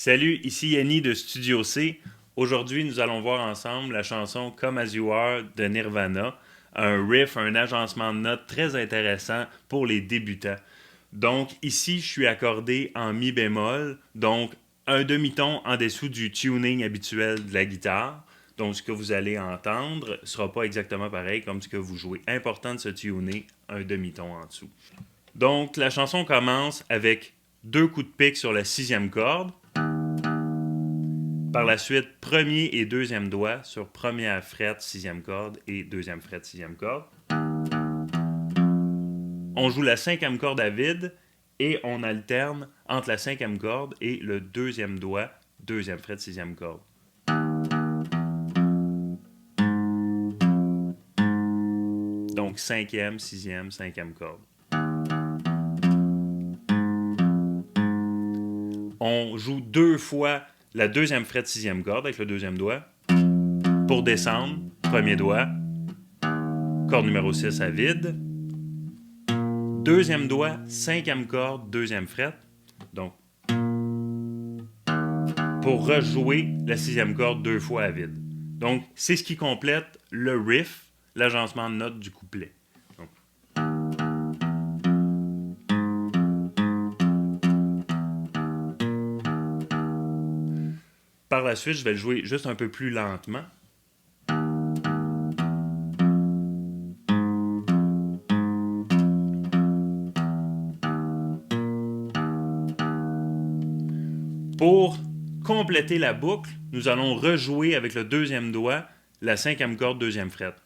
Salut, ici Yanni de Studio C. Aujourd'hui, nous allons voir ensemble la chanson Come As You Are de Nirvana, un riff, un agencement de notes très intéressant pour les débutants. Donc ici, je suis accordé en mi bémol, donc un demi-ton en dessous du tuning habituel de la guitare. Donc ce que vous allez entendre ne sera pas exactement pareil comme ce que vous jouez. Important de se tuner un demi-ton en dessous. Donc la chanson commence avec 2 coups de pique sur la 6e corde. Par la suite, premier et deuxième doigt sur première fret, 6e corde et deuxième fret, 6e corde. On joue la 5e corde à vide et on alterne entre la 5e corde et le deuxième doigt, deuxième fret, 6e corde. Donc 5e, 6e, 5e corde. On joue 2 fois la deuxième fret 6e corde avec le deuxième doigt. Pour descendre, premier doigt, corde numéro 6 à vide. Deuxième doigt, 5e corde, deuxième fret. Donc, pour rejouer la 6e corde 2 fois à vide. Donc, c'est ce qui complète le riff, l'agencement de notes du couplet. Donc, par la suite, je vais le jouer juste un peu plus lentement. Pour compléter la boucle, nous allons rejouer avec le deuxième doigt la 5e corde, deuxième fret.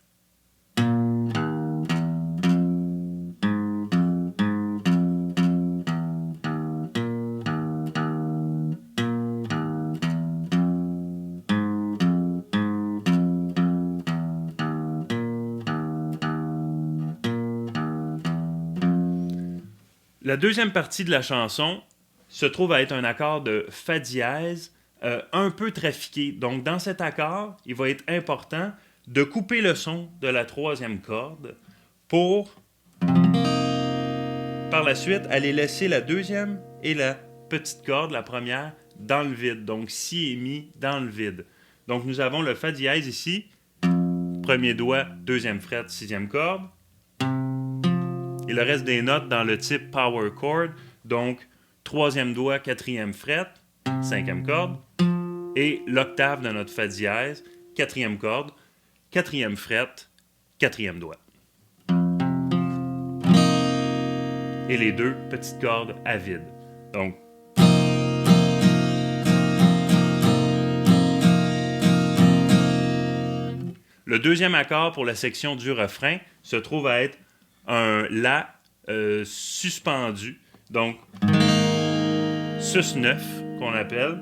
La deuxième partie de la chanson se trouve à être un accord de Fa dièse un peu trafiqué. Donc, dans cet accord, il va être important de couper le son de la 3e corde pour, par la suite, aller laisser la 2e et la petite corde, la première, dans le vide. Donc, Si et Mi dans le vide. Donc, nous avons le Fa dièse ici, premier doigt, 2e fret, 6e corde. Et le reste des notes dans le type power chord, donc 3e doigt, 4e fret, 5e corde, et l'octave de notre Fa dièse, 4e corde, 4e fret, 4e doigt. Et les 2 petites cordes à vide. Donc, le deuxième accord pour la section du refrain se trouve à être un La suspendu. Donc, sus9 qu'on appelle.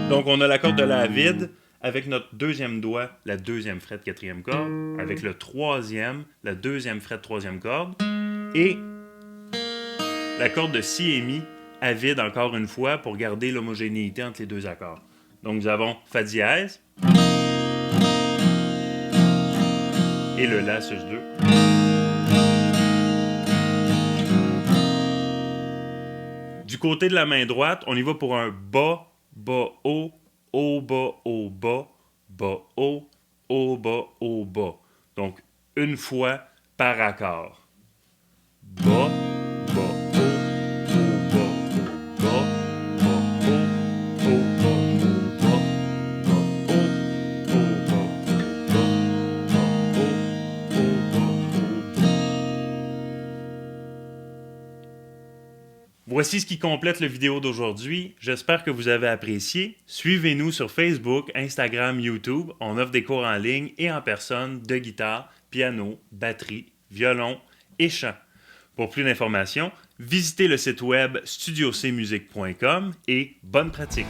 Donc, on a la corde de La vide avec notre deuxième doigt, la deuxième fret, 4e corde, avec le troisième, la deuxième fret, 3e corde, et la corde de Si et Mi à vide encore une fois pour garder l'homogénéité entre les 2 accords. Donc, nous avons Fa dièse et le La sus2. Du côté de la main droite, on y va pour un bas, bas, haut, bas, bas, bas, haut, bas, bas. Donc, une fois par accord. Bas, bas, haut, bas, bas, bas, haut, bas, Voici ce qui complète la vidéo d'aujourd'hui. J'espère que vous avez apprécié. Suivez-nous sur Facebook, Instagram, YouTube. On offre des cours en ligne et en personne de guitare, piano, batterie, violon et chant. Pour plus d'informations, visitez le site web studiocmusic.com et bonne pratique.